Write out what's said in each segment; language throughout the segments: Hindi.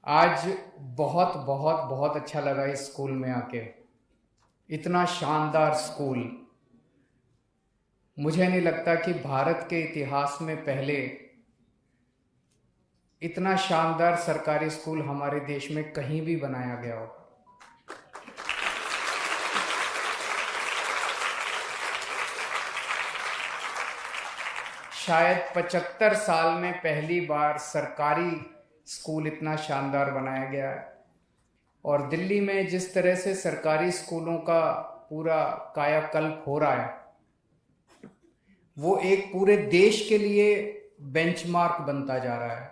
आज बहुत बहुत बहुत अच्छा लगा इस स्कूल में आके। इतना शानदार स्कूल। मुझे नहीं लगता कि भारत के इतिहास में पहले इतना शानदार सरकारी स्कूल हमारे देश में कहीं भी बनाया गया हो। शायद 75 साल में पहली बार सरकारी स्कूल इतना शानदार बनाया गया है। और दिल्ली में जिस तरह से सरकारी स्कूलों का पूरा कायाकल्प हो रहा है, वो एक पूरे देश के लिए बेंचमार्क बनता जा रहा है।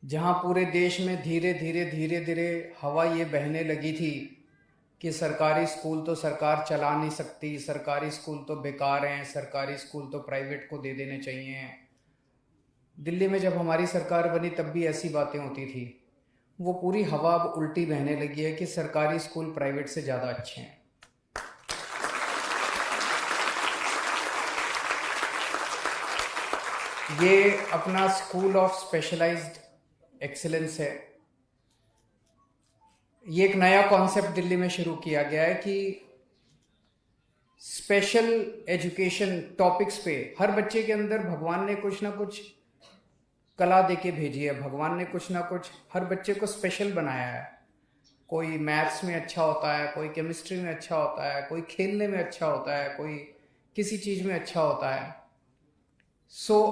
जहां पूरे देश में धीरे धीरे धीरे धीरे हवा ये बहने लगी थी कि सरकारी स्कूल तो सरकार चला नहीं सकती, सरकारी स्कूल तो बेकार हैं, सरकारी स्कूल तो प्राइवेट को दे देने चाहिए। दिल्ली में जब हमारी सरकार बनी तब भी ऐसी बातें होती थी। वो पूरी हवा अब उल्टी बहने लगी है कि सरकारी स्कूल प्राइवेट से ज़्यादा अच्छे हैं। ये अपना स्कूल ऑफ स्पेशलाइज्ड एक्सीलेंस है। ये एक नया कॉन्सेप्ट दिल्ली में शुरू किया गया है कि स्पेशल एजुकेशन टॉपिक्स पे हर बच्चे के अंदर भगवान ने कुछ ना कुछ कला देके भेजी है। भगवान ने कुछ ना कुछ हर बच्चे को स्पेशल बनाया है। कोई मैथ्स में अच्छा होता है, कोई केमिस्ट्री में अच्छा होता है, कोई खेलने में अच्छा होता है, कोई किसी चीज़ में अच्छा होता है।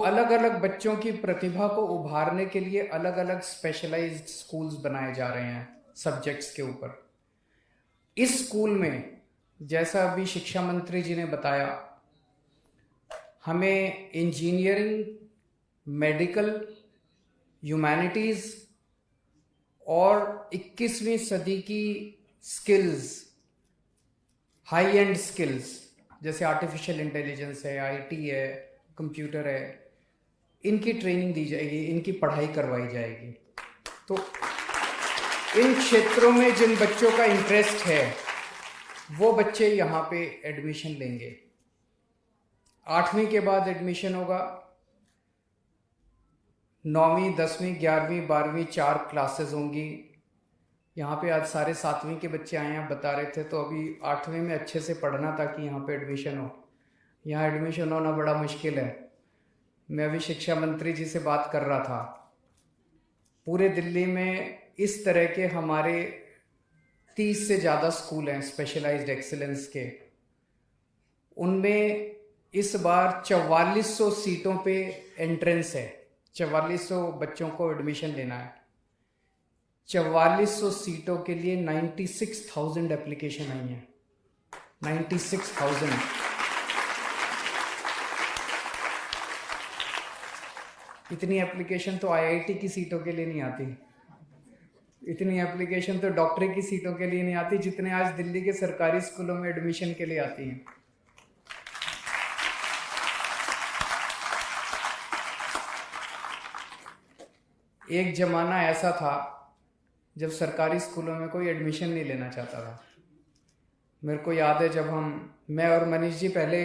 अलग अलग बच्चों की प्रतिभा को उभारने के लिए अलग अलग स्पेशलाइज्ड स्कूल्स बनाए जा रहे हैं सब्जेक्ट्स के ऊपर। इस स्कूल में, जैसा अभी शिक्षा मंत्री जी ने बताया, हमें इंजीनियरिंग, मेडिकल, ह्यूमैनिटीज और 21वीं सदी की स्किल्स, हाई एंड स्किल्स जैसे आर्टिफिशियल इंटेलिजेंस है, आईटी है, कंप्यूटर है, इनकी ट्रेनिंग दी जाएगी, इनकी पढ़ाई करवाई जाएगी। तो इन क्षेत्रों में जिन बच्चों का इंटरेस्ट है वो बच्चे यहाँ पे एडमिशन लेंगे। 8वीं के बाद एडमिशन होगा। 9वीं, 10वीं, 11वीं, 12वीं 4 क्लासेस होंगी। यहाँ पे आज सारे 7वीं के बच्चे आए हैं, बता रहे थे, तो अभी 8वीं में अच्छे से पढ़ना ताकि यहाँ पे एडमिशन हो। यहाँ एडमिशन होना बड़ा मुश्किल है। मैं अभी शिक्षा मंत्री जी से बात कर रहा था। पूरे दिल्ली में इस तरह के हमारे 30 से ज़्यादा स्कूल हैं स्पेशलाइज्ड एक्सीलेंस के। उनमें इस बार 4400 सीटों पे एंट्रेंस है। 4400 बच्चों को एडमिशन लेना है। 4400 सीटों के लिए 96,000 एप्लीकेशन आई हैं। 96,000। इतनी एप्लीकेशन तो आईआईटी की सीटों के लिए नहीं आती। इतनी एप्लीकेशन तो डॉक्टरी की सीटों के लिए नहीं आती जितने आज दिल्ली के सरकारी स्कूलों में एडमिशन के लिए आती हैं। एक जमाना ऐसा था जब सरकारी स्कूलों में कोई एडमिशन नहीं लेना चाहता था। मेरे को याद है जब मैं और मनीष जी पहले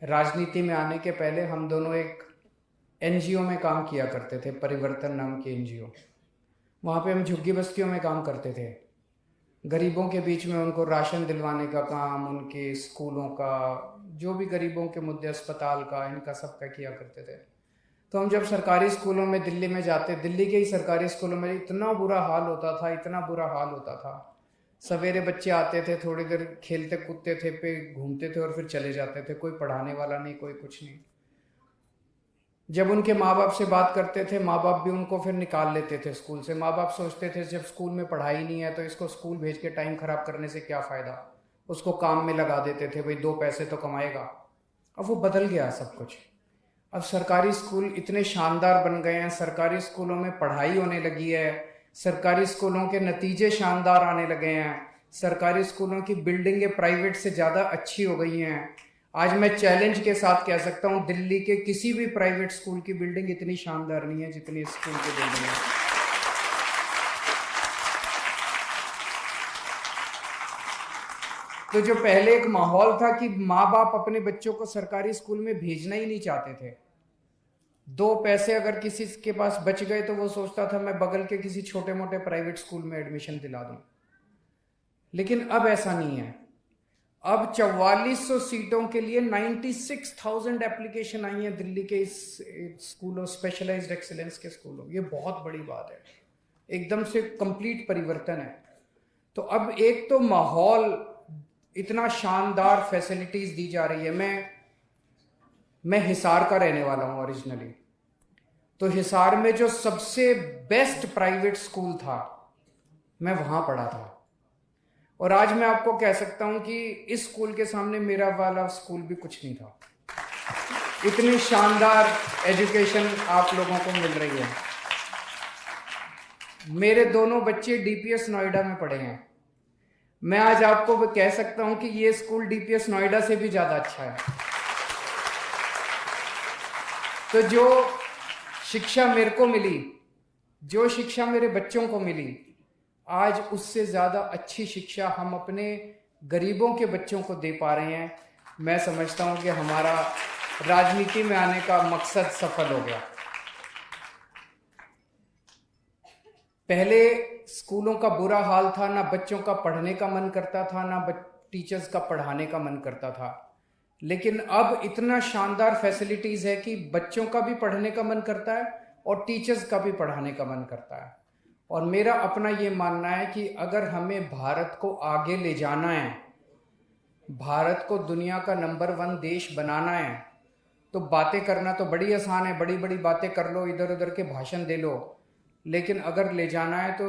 राजनीति में आने के पहले हम दोनों एक एनजीओ में काम किया करते थे, परिवर्तन नाम की एनजीओ। वहाँ पे हम झुग्गी बस्तियों में काम करते थे। गरीबों के बीच में उनको राशन दिलवाने का काम, उनके स्कूलों का, जो भी गरीबों के मुद्दे, अस्पताल का, इनका सबका किया करते थे। तो हम जब सरकारी स्कूलों में दिल्ली में जाते, दिल्ली के ही सरकारी स्कूलों में इतना बुरा हाल होता था, इतना बुरा हाल होता था। सवेरे बच्चे आते थे, थोड़ी देर खेलते कूदते थे, पे घूमते थे और फिर चले जाते थे। कोई पढ़ाने वाला नहीं, कोई कुछ नहीं। जब उनके माँ बाप से बात करते थे, माँ बाप भी उनको फिर निकाल लेते थे स्कूल से। माँ बाप सोचते थे जब स्कूल में पढ़ाई नहीं है तो इसको स्कूल भेज के टाइम खराब करने से क्या फ़ायदा। उसको काम में लगा देते थे, भाई 2 पैसे तो कमाएगा। अब वो बदल गया सब कुछ। अब सरकारी स्कूल इतने शानदार बन गए हैं, सरकारी स्कूलों में पढ़ाई होने लगी है, सरकारी स्कूलों के नतीजे शानदार आने लगे हैं, सरकारी स्कूलों की बिल्डिंगें प्राइवेट से ज़्यादा अच्छी हो गई हैं। आज मैं चैलेंज के साथ कह सकता हूँ दिल्ली के किसी भी प्राइवेट स्कूल की बिल्डिंग इतनी शानदार नहीं है जितनी इस स्कूल की बिल्डिंग है। तो जो पहले एक माहौल था कि माँ बाप अपने बच्चों को सरकारी स्कूल में भेजना ही नहीं चाहते थे, दो पैसे अगर किसी के पास बच गए तो वो सोचता था मैं बगल के किसी छोटे मोटे प्राइवेट स्कूल में एडमिशन दिला दूं। लेकिन अब ऐसा नहीं है। अब 4400 सीटों के लिए 96,000 एप्लीकेशन आई हैं दिल्ली के इस स्कूलों, स्पेशलाइज्ड एक्सीलेंस के स्कूलों। ये बहुत बड़ी बात है, एकदम से कंप्लीट परिवर्तन है। तो अब एक तो माहौल, इतना शानदार फैसिलिटीज दी जा रही है। मैं हिसार का रहने वाला हूं ओरिजिनली, तो हिसार में जो सबसे बेस्ट प्राइवेट स्कूल था मैं वहां पढ़ा था, और आज मैं आपको कह सकता हूं कि इस स्कूल के सामने मेरा वाला स्कूल भी कुछ नहीं था। इतनी शानदार एजुकेशन आप लोगों को मिल रही है। मेरे दोनों बच्चे डीपीएस नोएडा में पढ़े हैं। मैं आज आपको कह सकता हूं कि ये स्कूल डीपीएस नोएडा से भी ज्यादा अच्छा है। तो जो शिक्षा मेरे को मिली, जो शिक्षा मेरे बच्चों को मिली, आज उससे ज्यादा अच्छी शिक्षा हम अपने गरीबों के बच्चों को दे पा रहे हैं। मैं समझता हूं कि हमारा राजनीति में आने का मकसद सफल हो गया। पहले स्कूलों का बुरा हाल था, ना बच्चों का पढ़ने का मन करता था, ना टीचर्स का पढ़ाने का मन करता था। लेकिन अब इतना शानदार फैसिलिटीज है कि बच्चों का भी पढ़ने का मन करता है और टीचर्स का भी पढ़ाने का मन करता है। और मेरा अपना ये मानना है कि अगर हमें भारत को आगे ले जाना है, भारत को दुनिया का नंबर 1 देश बनाना है, तो बातें करना तो बड़ी आसान है, बड़ी बड़ी बातें कर लो, इधर उधर के भाषण दे लो। लेकिन अगर ले जाना है तो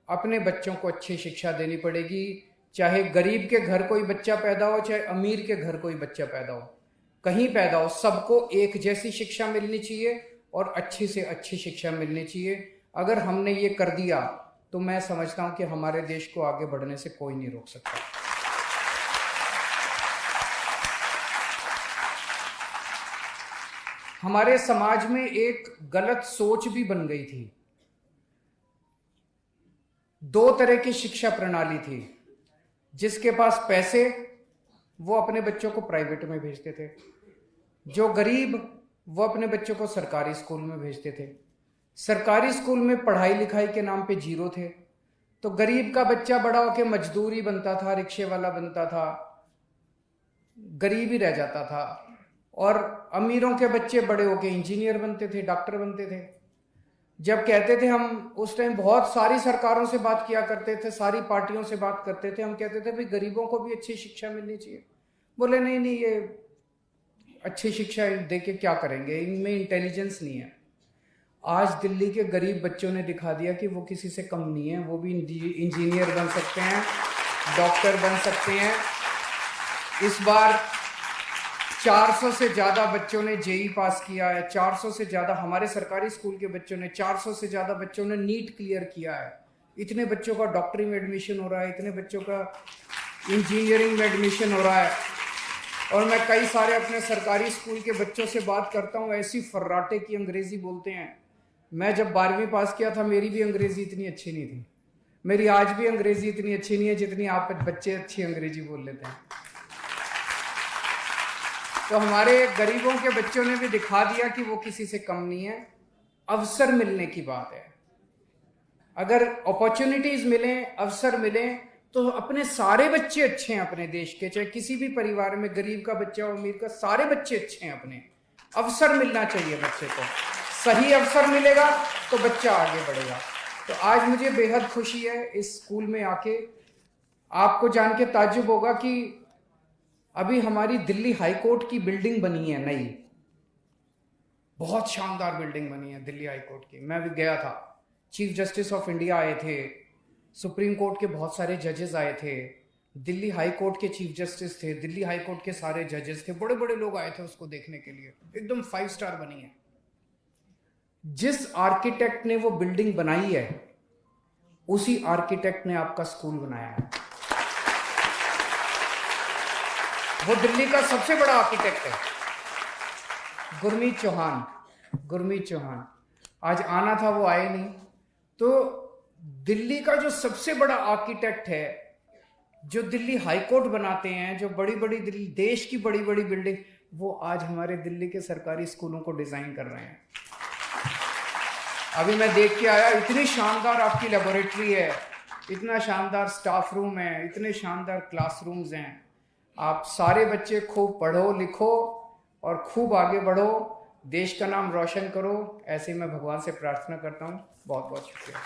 अपने बच्चों को अच्छी शिक्षा देनी पड़ेगी। चाहे गरीब के घर कोई बच्चा पैदा हो, चाहे अमीर के घर कोई बच्चा पैदा हो, कहीं पैदा हो, सबको एक जैसी शिक्षा मिलनी चाहिए और अच्छी से अच्छी शिक्षा मिलनी चाहिए। अगर हमने ये कर दिया तो मैं समझता हूं कि हमारे देश को आगे बढ़ने से कोई नहीं रोक सकता। हमारे समाज में एक गलत सोच भी बन गई थी। 2 तरह की शिक्षा प्रणाली थी। जिसके पास पैसे वो अपने बच्चों को प्राइवेट में भेजते थे, जो गरीब वो अपने बच्चों को सरकारी स्कूल में भेजते थे। सरकारी स्कूल में पढ़ाई लिखाई के नाम पे जीरो थे, तो गरीब का बच्चा बड़ा होकर मजदूरी बनता था, रिक्शे वाला बनता था, गरीब ही रह जाता था। और अमीरों के बच्चे बड़े होके इंजीनियर बनते थे, डॉक्टर बनते थे। जब कहते थे, हम उस टाइम बहुत सारी सरकारों से बात किया करते थे, सारी पार्टियों से बात करते थे, हम कहते थे भाई गरीबों को भी अच्छी शिक्षा मिलनी चाहिए। बोले नहीं नहीं, ये अच्छी शिक्षा दे के क्या करेंगे, इनमें इंटेलिजेंस नहीं है। आज दिल्ली के गरीब बच्चों ने दिखा दिया कि वो किसी से कम नहीं है, वो भी इंजीनियर बन सकते हैं, डॉक्टर बन सकते हैं। इस बार 400 से ज़्यादा बच्चों ने जेई पास किया है, 400 से ज़्यादा हमारे सरकारी स्कूल के बच्चों ने, 400 से ज़्यादा बच्चों ने नीट क्लियर किया है। इतने बच्चों का डॉक्टरी में एडमिशन हो रहा है, इतने बच्चों का इंजीनियरिंग में एडमिशन हो रहा है। और मैं कई सारे अपने सरकारी स्कूल के बच्चों से बात करता हूँ, ऐसी फर्राटे की अंग्रेज़ी बोलते हैं। मैं जब 12वीं पास किया था मेरी भी अंग्रेज़ी इतनी अच्छी नहीं थी, मेरी आज भी अंग्रेज़ी इतनी अच्छी नहीं है जितनी आप बच्चे अच्छी अंग्रेज़ी बोल लेते हैं। तो हमारे गरीबों के बच्चों ने भी दिखा दिया कि वो किसी से कम नहीं है। अवसर मिलने की बात है, अगर अपॉर्चुनिटीज मिले, अवसर मिले, तो अपने सारे बच्चे अच्छे हैं अपने देश के, चाहे किसी भी परिवार में गरीब का बच्चा हो, अमीर का, सारे बच्चे अच्छे हैं अपने। अवसर मिलना चाहिए बच्चे को, सही अवसर मिलेगा तो बच्चा आगे बढ़ेगा। तो आज मुझे बेहद खुशी है इस स्कूल में आके। आपको जान के ताज्जुब होगा कि अभी हमारी दिल्ली हाई कोर्ट की बिल्डिंग बनी है नई, बहुत शानदार बिल्डिंग बनी है दिल्ली हाई कोर्ट की। मैं भी गया था, चीफ जस्टिस ऑफ इंडिया आए थे, सुप्रीम कोर्ट के बहुत सारे जजेस आए थे, दिल्ली हाई कोर्ट के चीफ जस्टिस थे, दिल्ली हाई कोर्ट के सारे जजेस थे, बड़े बड़े लोग आए थे उसको देखने के लिए। एकदम 5 स्टार बनी है। जिस आर्किटेक्ट ने वो बिल्डिंग बनाई है उसी आर्किटेक्ट ने आपका स्कूल बनाया है। वो दिल्ली का सबसे बड़ा आर्किटेक्ट है, गुरमीत चौहान। आज आना था, वो आए नहीं। तो दिल्ली का जो सबसे बड़ा आर्किटेक्ट है, जो दिल्ली हाई कोर्ट बनाते हैं, जो बड़ी बड़ी दिल्ली देश की बड़ी बड़ी बिल्डिंग, वो आज हमारे दिल्ली के सरकारी स्कूलों को डिज़ाइन कर रहे हैं। अभी मैं देख के आया, इतनी शानदार आपकी लेबोरेटरी है, इतना शानदार स्टाफ रूम है, इतने शानदार क्लासरूम्स हैं। आप सारे बच्चे खूब पढ़ो लिखो और खूब आगे बढ़ो, देश का नाम रोशन करो। ऐसे मैं भगवान से प्रार्थना करता हूँ। बहुत बहुत शुक्रिया।